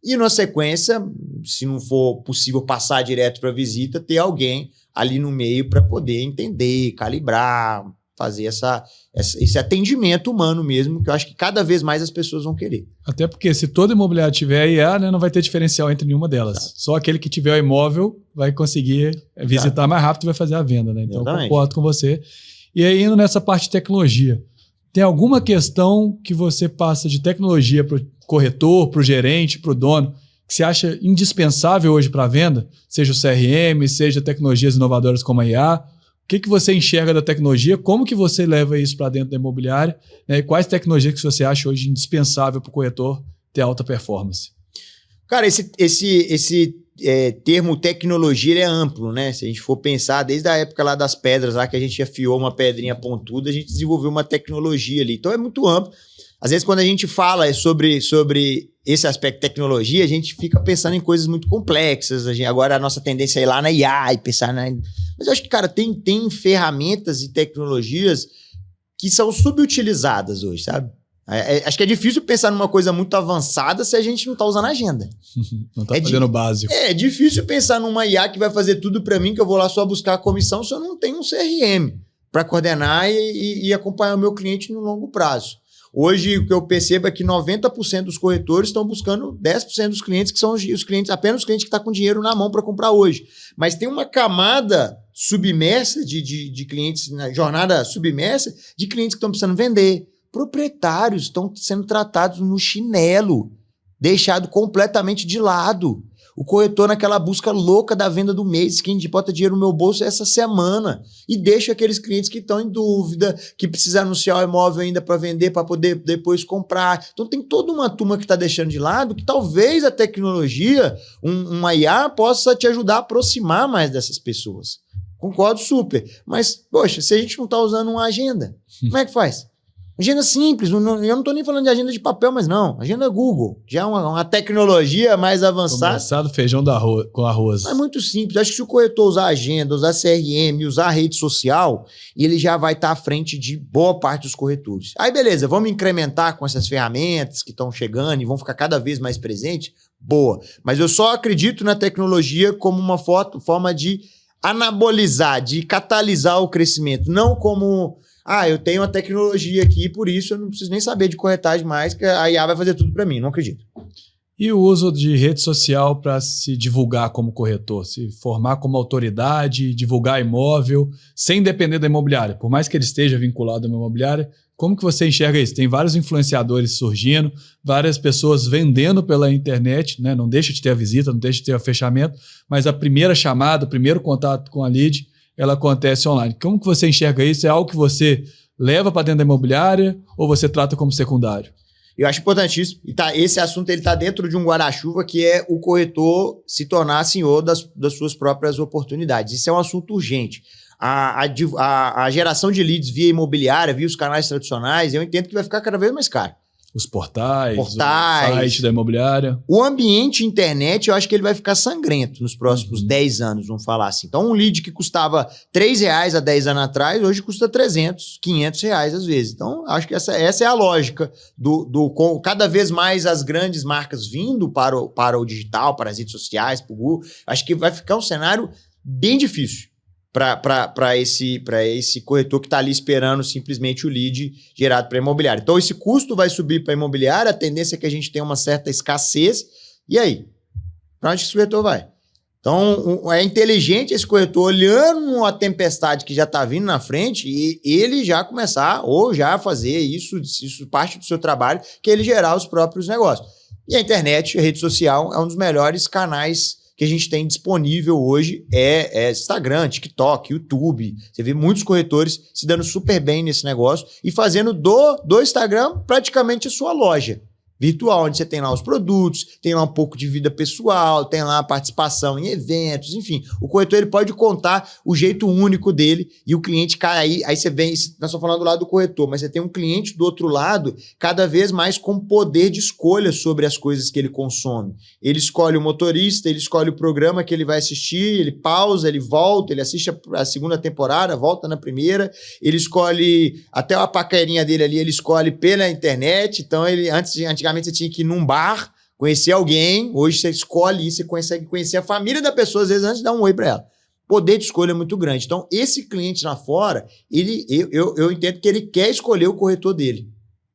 E na sequência, se não for possível passar direto para visita, ter alguém ali no meio para poder entender, calibrar, fazer esse atendimento humano mesmo, que eu acho que cada vez mais as pessoas vão querer. Até porque se todo imobiliário tiver IA, né, não vai ter diferencial entre nenhuma delas. Exato. Só aquele que tiver o imóvel vai conseguir visitar mais rápido e vai fazer a venda. Né? Então, eu concordo com você. E aí, indo nessa parte de tecnologia, tem alguma questão que você passa de tecnologia para o corretor, para o gerente, para o dono, que você acha indispensável hoje para a venda? Seja o CRM, seja tecnologias inovadoras como a IA. O que você enxerga da tecnologia? Como que você leva isso para dentro da imobiliária? Né? E quais tecnologias que você acha hoje indispensável para o corretor ter alta performance? Cara, esse termo tecnologia ele é amplo, né? Se a gente for pensar, desde a época lá das pedras, lá que a gente afiou uma pedrinha pontuda, a gente desenvolveu uma tecnologia ali. Então é muito amplo. Às vezes, quando a gente fala sobre esse aspecto de tecnologia, a gente fica pensando em coisas muito complexas. Agora a nossa tendência é ir lá na IA e pensar na... Mas eu acho que, cara, tem ferramentas e tecnologias que são subutilizadas hoje, sabe? Acho que é difícil pensar numa coisa muito avançada se a gente não está usando a agenda. Não está fazendo o básico. É difícil pensar numa IA que vai fazer tudo para mim, que eu vou lá só buscar a comissão se eu não tenho um CRM para coordenar e acompanhar o meu cliente no longo prazo. Hoje, o que eu percebo é que 90% dos corretores estão buscando 10% dos clientes, que são os clientes, apenas os clientes que estão com dinheiro na mão para comprar hoje. Mas tem uma camada submersa de clientes, na jornada submersa, de clientes que estão precisando vender. Proprietários estão sendo tratados no chinelo, deixado completamente de lado. O corretor naquela busca louca da venda do mês, quem bota dinheiro no meu bolso essa semana, e deixa aqueles clientes que estão em dúvida, que precisa anunciar o imóvel ainda para vender, para poder depois comprar. Então tem toda uma turma que está deixando de lado, que talvez a tecnologia, uma IA, possa te ajudar a aproximar mais dessas pessoas. Concordo super. Mas, poxa, se a gente não está usando uma agenda, como é que faz? Agenda simples, eu não estou nem falando de agenda de papel, mas não. Agenda Google, já é uma tecnologia mais avançada. Começado feijão com arroz. É muito simples. Acho que se o corretor usar agenda, usar CRM, usar rede social, ele já vai estar à frente de boa parte dos corretores. Aí, beleza, vamos incrementar com essas ferramentas que estão chegando e vão ficar cada vez mais presentes? Boa. Mas eu só acredito na tecnologia como uma forma de anabolizar, de catalisar o crescimento, não como... eu tenho a tecnologia aqui, por isso eu não preciso nem saber de corretagem mais, que a IA vai fazer tudo para mim. Não acredito. E o uso de rede social para se divulgar como corretor, se formar como autoridade, divulgar imóvel, sem depender da imobiliária. Por mais que ele esteja vinculado à imobiliária, como que você enxerga isso? Tem vários influenciadores surgindo, várias pessoas vendendo pela internet, né? Não deixa de ter a visita, não deixa de ter o fechamento, mas a primeira chamada, o primeiro contato com a lead, ela acontece online. Como que você enxerga isso? É algo que você leva para dentro da imobiliária ou você trata como secundário? Eu acho importantíssimo. E esse assunto está dentro de um guarda-chuva que é o corretor se tornar senhor das suas próprias oportunidades. Isso é um assunto urgente. A geração de leads via imobiliária, via os canais tradicionais, eu entendo que vai ficar cada vez mais caro. Os portais, o site da imobiliária. O ambiente internet, eu acho que ele vai ficar sangrento nos próximos 10 anos, vamos falar assim. Então, um lead que custava R$3 há 10 anos atrás, hoje custa 300, 500 reais às vezes. Então, acho que essa é a lógica com cada vez mais as grandes marcas vindo para o digital, para as redes sociais, para o Google. Acho que vai ficar um cenário bem difícil para esse corretor que está ali esperando simplesmente o lead gerado para a imobiliária. Então, esse custo vai subir para a imobiliária, a tendência é que a gente tenha uma certa escassez. E aí? Para onde esse corretor vai? Então, é inteligente esse corretor olhando a tempestade que já está vindo na frente e ele já começar ou já fazer isso parte do seu trabalho, que é ele gerar os próprios negócios. E a internet, a rede social, é um dos melhores canais que a gente tem disponível hoje, é Instagram, TikTok, YouTube. Você vê muitos corretores se dando super bem nesse negócio e fazendo do Instagram praticamente a sua loja virtual, onde você tem lá os produtos, tem lá um pouco de vida pessoal, tem lá a participação em eventos, enfim. O corretor ele pode contar o jeito único dele e o cliente cai aí você vem, nós estamos falando do lado do corretor, mas você tem um cliente do outro lado cada vez mais com poder de escolha sobre as coisas que ele consome. Ele escolhe o motorista, ele escolhe o programa que ele vai assistir, ele pausa, ele volta, ele assiste a segunda temporada, volta na primeira, ele escolhe até a paquerinha dele ali, ele escolhe pela internet, então ele antigamente você tinha que ir num bar, conhecer alguém, hoje você escolhe isso, você consegue conhecer a família da pessoa, às vezes antes de dar um oi para ela. Poder de escolha é muito grande. Então, esse cliente lá fora, eu entendo que ele quer escolher o corretor dele.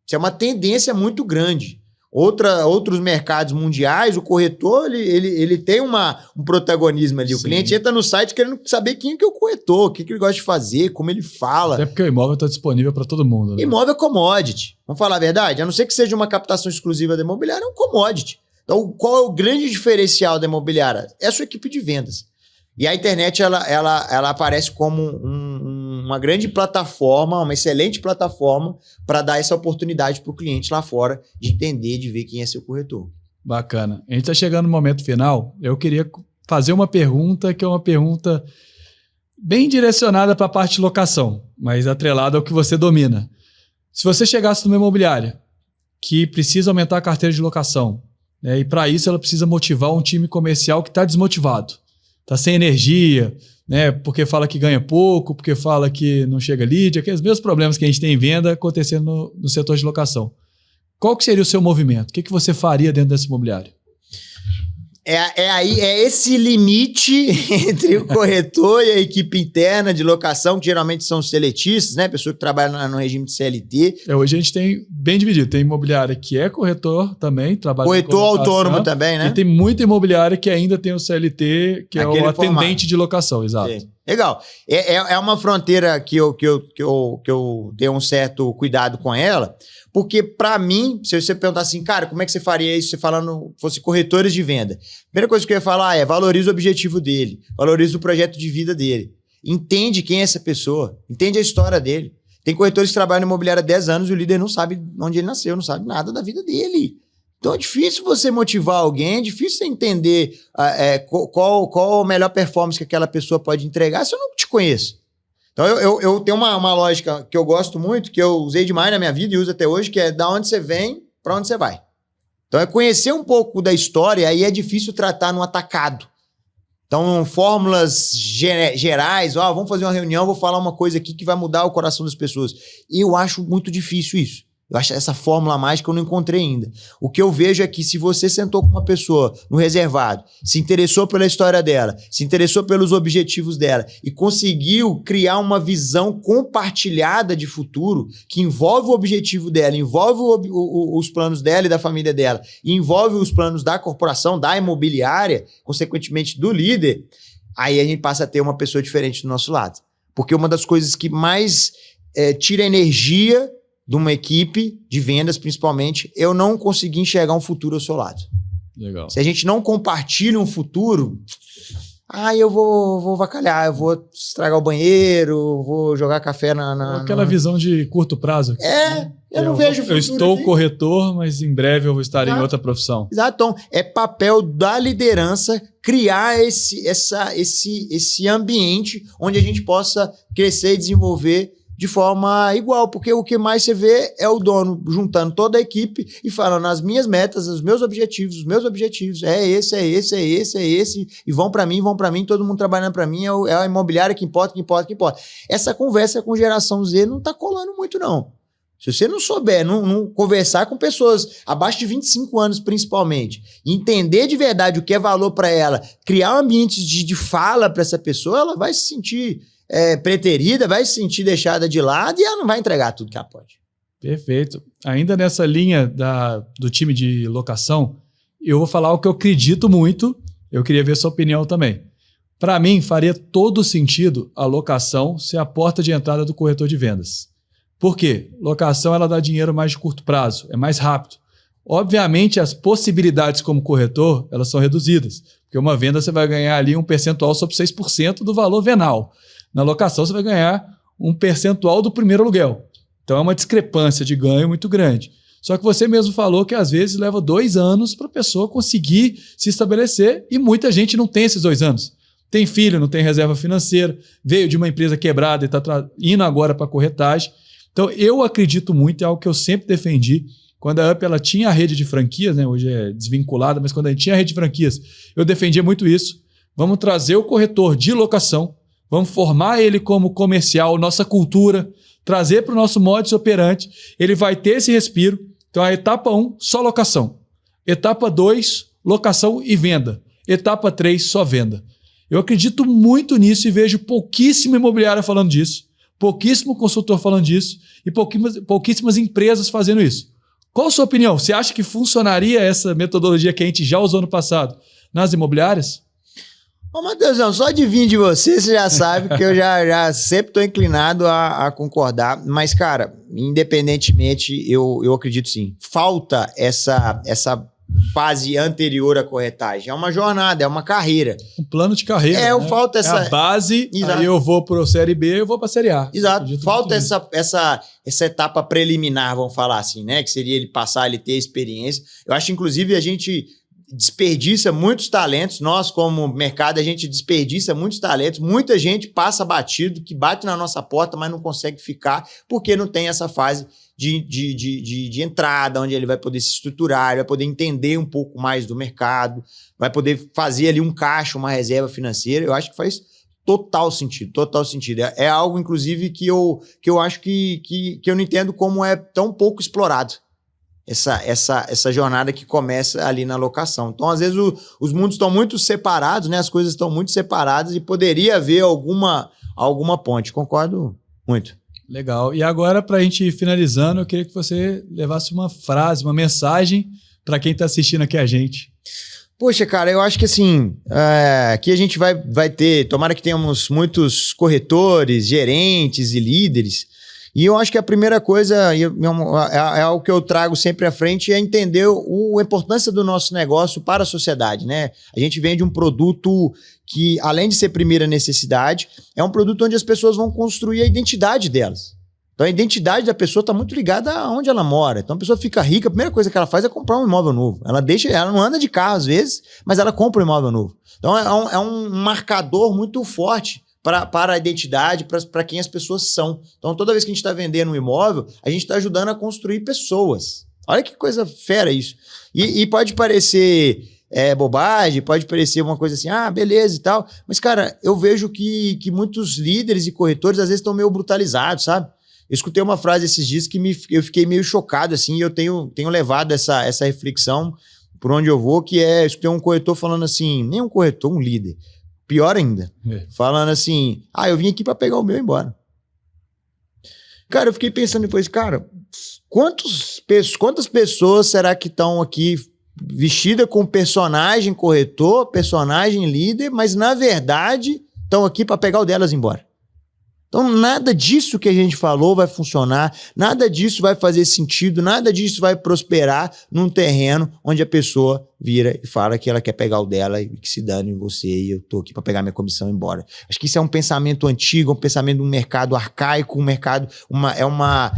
Isso é uma tendência muito grande. Outros mercados mundiais, o corretor ele tem um protagonismo ali. Sim. O cliente entra no site querendo saber quem que é o corretor, o que ele gosta de fazer, como ele fala. Até porque o imóvel está disponível para todo mundo. Né? Imóvel é commodity. Vamos falar a verdade? A não ser que seja uma captação exclusiva da imobiliária, é um commodity. Então, qual é o grande diferencial da imobiliária? É a sua equipe de vendas. E a internet ela aparece como uma grande plataforma, uma excelente plataforma para dar essa oportunidade para o cliente lá fora de entender, de ver quem é seu corretor. Bacana. A gente está chegando no momento final. Eu queria fazer uma pergunta que é uma pergunta bem direcionada para a parte de locação, mas atrelada ao que você domina. Se você chegasse numa imobiliária que precisa aumentar a carteira de locação, né, e para isso ela precisa motivar um time comercial que está desmotivado, está sem energia, né? Porque fala que ganha pouco, porque fala que não chega lead, aqueles mesmos problemas que a gente tem em venda acontecendo no setor de locação. Qual que seria o seu movimento? O que você faria dentro desse imobiliário? É esse limite entre o corretor e a equipe interna de locação, que geralmente são seletistas, né? Pessoa que trabalha no regime de CLT. Hoje a gente tem bem dividido. Tem imobiliária que é corretor também, trabalha corretor autônomo também, né? E tem muita imobiliária que ainda tem o CLT, que aquele é o atendente de locação, exato. Sim. Legal. É uma fronteira que eu tenho um certo cuidado com ela, porque para mim, se você perguntar assim, cara, como é que você faria isso se fosse corretores de venda? Primeira coisa que eu ia falar é valoriza o objetivo dele, valoriza o projeto de vida dele, entende quem é essa pessoa, entende a história dele. Tem corretores que trabalham no imobiliário há 10 anos e o líder não sabe onde ele nasceu, não sabe nada da vida dele. Então é difícil você motivar alguém, é difícil você entender qual a melhor performance que aquela pessoa pode entregar se eu não te conheço. Então eu tenho uma lógica que eu gosto muito, que eu usei demais na minha vida e uso até hoje, que é da onde você vem, para onde você vai. Então é conhecer um pouco da história, aí é difícil tratar no atacado. Então, fórmulas gerais, vamos fazer uma reunião, vou falar uma coisa aqui que vai mudar o coração das pessoas. E eu acho muito difícil isso. Eu acho essa fórmula mágica eu não encontrei ainda. O que eu vejo é que se você sentou com uma pessoa no reservado, se interessou pela história dela, se interessou pelos objetivos dela e conseguiu criar uma visão compartilhada de futuro que envolve o objetivo dela, envolve os planos dela e da família dela, e envolve os planos da corporação, da imobiliária, consequentemente do líder, aí a gente passa a ter uma pessoa diferente do nosso lado. Porque uma das coisas que mais tira energia de uma equipe de vendas, principalmente, eu não consegui enxergar um futuro ao seu lado. Legal. Se a gente não compartilha um futuro, eu vou avacalhar, eu vou estragar o banheiro, vou jogar café Aquela visão de curto prazo. Eu não vejo futuro. Eu estou corretor, mas em breve eu vou estar em outra profissão. Exato. Então, é papel da liderança criar esse ambiente onde a gente possa crescer e desenvolver de forma igual, porque o que mais você vê é o dono juntando toda a equipe e falando as minhas metas, os meus objetivos, é esse, e vão para mim, todo mundo trabalhando para mim, é a imobiliária que importa. Essa conversa com geração Z não tá colando muito, não. Se você não souber, não conversar com pessoas abaixo de 25 anos, principalmente, entender de verdade o que é valor para ela, criar um ambiente de fala para essa pessoa, ela vai se sentir preterida, vai se sentir deixada de lado e ela não vai entregar tudo que ela pode. Perfeito. Ainda nessa linha do time de locação, eu vou falar o que eu acredito muito, eu queria ver sua opinião também. Para mim, faria todo sentido a locação ser a porta de entrada do corretor de vendas. Por quê? Locação ela dá dinheiro mais de curto prazo, é mais rápido. Obviamente, as possibilidades como corretor, elas são reduzidas, porque uma venda você vai ganhar ali um percentual sobre 6% do valor venal. Na locação, você vai ganhar um percentual do primeiro aluguel. Então, é uma discrepância de ganho muito grande. Só que você mesmo falou que, às vezes, leva 2 anos para a pessoa conseguir se estabelecer e muita gente não tem esses 2 anos. Tem filho, não tem reserva financeira, veio de uma empresa quebrada e está indo agora para a corretagem. Então, eu acredito muito, é algo que eu sempre defendi. Quando a UP ela tinha a rede de franquias, né? Hoje é desvinculada, mas quando a gente tinha a rede de franquias, eu defendia muito isso. Vamos trazer o corretor de locação, vamos formar ele como comercial, nossa cultura, trazer para o nosso modus operandi. Ele vai ter esse respiro. Então, a etapa 1, só locação. Etapa 2, locação e venda. Etapa 3, só venda. Eu acredito muito nisso e vejo pouquíssima imobiliária falando disso, pouquíssimo consultor falando disso e pouquíssimas empresas fazendo isso. Qual a sua opinião? Você acha que funcionaria essa metodologia que a gente já usou no passado nas imobiliárias? Ô, Matheusão, só de vir de você já sabe que eu já sempre estou inclinado a concordar. Mas, cara, independentemente, eu acredito sim. Falta essa fase anterior à corretagem. É uma jornada, é uma carreira. Um plano de carreira. Né? Falta essa... É a base, Exato. Aí eu vou para o Série B, eu vou para a Série A. Exato. Falta essa etapa preliminar, vamos falar assim, né? Que seria ele passar, ele ter experiência. Eu acho, inclusive, a gente desperdiça muitos talentos. Nós, como mercado, a gente desperdiça muitos talentos. Muita gente passa batido, que bate na nossa porta, mas não consegue ficar, porque não tem essa fase de entrada, onde ele vai poder se estruturar, ele vai poder entender um pouco mais do mercado, vai poder fazer ali um caixa, uma reserva financeira. Eu acho que faz total sentido, total sentido. É algo, inclusive, que eu acho que eu não entendo como é tão pouco explorado. Essa jornada que começa ali na locação. Então, às vezes, os mundos estão muito separados, né? As coisas estão muito separadas e poderia haver alguma ponte. Concordo muito. Legal. E agora, para a gente ir finalizando, eu queria que você levasse uma frase, uma mensagem para quem está assistindo aqui a gente. Poxa, cara, eu acho que assim, aqui a gente vai ter, tomara que tenhamos muitos corretores, gerentes e líderes. E eu acho que a primeira coisa, é algo que eu trago sempre à frente, é entender a importância do nosso negócio para a sociedade, né? A gente vende um produto que, além de ser primeira necessidade, é um produto onde as pessoas vão construir a identidade delas. Então a identidade da pessoa está muito ligada aonde ela mora. Então a pessoa fica rica, a primeira coisa que ela faz é comprar um imóvel novo. Ela não anda de carro às vezes, mas ela compra um imóvel novo. Então é um marcador muito forte para a identidade, para quem as pessoas são. Então toda vez que a gente está vendendo um imóvel, a gente está ajudando a construir pessoas. Olha que coisa fera isso. E pode parecer bobagem, pode parecer uma coisa assim, beleza e tal. Mas, cara, eu vejo que muitos líderes e corretores às vezes estão meio brutalizados, sabe? Eu escutei uma frase esses dias que eu fiquei meio chocado, assim, e eu tenho levado essa reflexão por onde eu vou, que eu escutei um corretor falando assim, nem um corretor, um líder, pior ainda, falando assim, eu vim aqui para pegar o meu e ir embora. Cara, eu fiquei pensando depois, cara, quantas pessoas será que estão aqui vestidas com personagem corretor, personagem líder, mas na verdade estão aqui para pegar o delas embora? Então nada disso que a gente falou vai funcionar, nada disso vai fazer sentido, nada disso vai prosperar num terreno onde a pessoa vira e fala que ela quer pegar o dela e que se dane em você e eu tô aqui para pegar minha comissão e ir embora. Acho que isso é um pensamento antigo, um pensamento de um mercado arcaico, é uma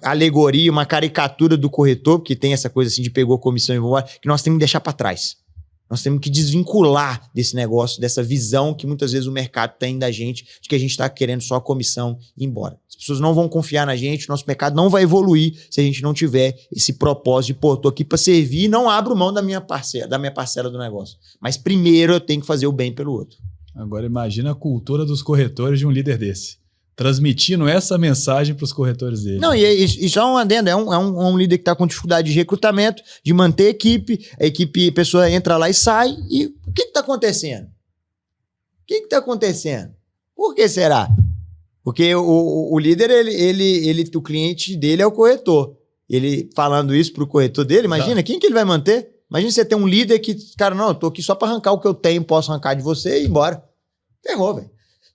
alegoria, uma caricatura do corretor, que tem essa coisa assim de pegou a comissão e vai embora, que nós temos que deixar para trás. Nós temos que desvincular desse negócio, dessa visão que muitas vezes o mercado tem da gente, de que a gente está querendo só a comissão e ir embora. As pessoas não vão confiar na gente, nosso mercado não vai evoluir se a gente não tiver esse propósito de, tô aqui para servir e não abro mão da minha parcela do negócio. Mas primeiro eu tenho que fazer o bem pelo outro. Agora imagina a cultura dos corretores de um líder desse, transmitindo essa mensagem para os corretores dele. Não, e só um adendo, é um líder que está com dificuldade de recrutamento, de manter a pessoa entra lá e sai, e o que está acontecendo? Por que será? Porque o líder, o cliente dele é o corretor. Ele falando isso para o corretor dele, imagina, quem que ele vai manter? Imagina você ter um líder que, cara, não, eu tô aqui só para arrancar o que eu tenho, posso arrancar de você e ir embora. Ferrou, velho.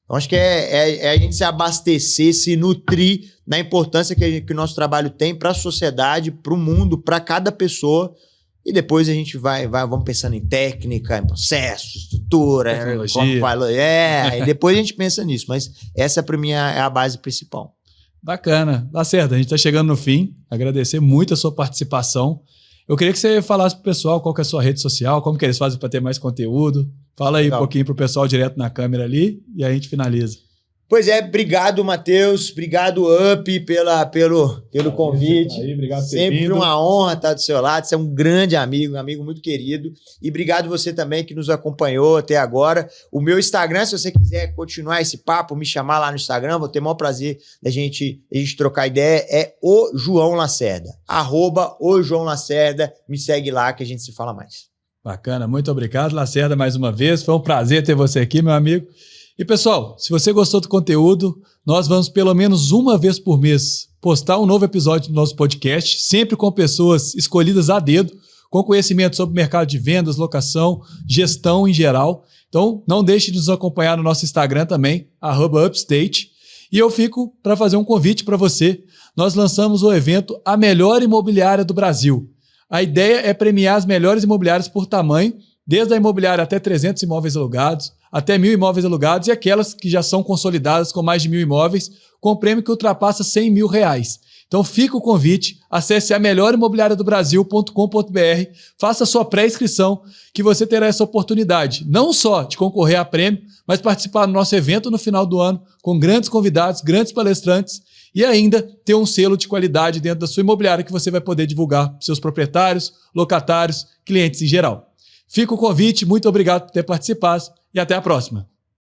Então, acho que é a gente se abastecer, se nutrir da importância que o nosso trabalho tem para a sociedade, para o mundo, para cada pessoa. E depois a gente vamos pensando em técnica, em processo, estrutura, como vai. E depois a gente pensa nisso. Mas essa, para mim, é a base principal. Bacana. Lacerda, a gente está chegando no fim. Agradecer muito a sua participação. Eu queria que você falasse para o pessoal qual que é a sua rede social, como que eles fazem para ter mais conteúdo. Fala aí um pouquinho para o pessoal direto na câmera ali e aí a gente finaliza. Pois é, obrigado, Matheus. Obrigado, Up, pelo convite. Aí, obrigado por ter Sempre vindo. uma honra estar do seu lado. Você é um grande amigo, um amigo muito querido. E obrigado você também que nos acompanhou até agora. O meu Instagram, se você quiser continuar esse papo, me chamar lá no Instagram, vou ter o maior prazer da gente trocar ideia. É o João Lacerda. @o João Lacerda. Me segue lá que a gente se fala mais. Bacana, muito obrigado, Lacerda, mais uma vez. Foi um prazer ter você aqui, meu amigo. E, pessoal, se você gostou do conteúdo, nós vamos pelo menos uma vez por mês postar um novo episódio do nosso podcast, sempre com pessoas escolhidas a dedo, com conhecimento sobre mercado de vendas, locação, gestão em geral. Então, não deixe de nos acompanhar no nosso Instagram também, @upstate. E eu fico para fazer um convite para você. Nós lançamos o evento A Melhor Imobiliária do Brasil. A ideia é premiar as melhores imobiliárias por tamanho, desde a imobiliária até 300 imóveis alugados, até 1.000 imóveis alugados e aquelas que já são consolidadas com mais de 1.000 imóveis, com prêmio que ultrapassa R$100 mil. Então fica o convite, acesse amelhorimobiliariadobrasil.com.br, faça sua pré-inscrição que você terá essa oportunidade, não só de concorrer a prêmio, mas participar do nosso evento no final do ano, com grandes convidados, grandes palestrantes, e ainda ter um selo de qualidade dentro da sua imobiliária que você vai poder divulgar para seus proprietários, locatários, clientes em geral. Fica o convite, muito obrigado por ter participado e até a próxima.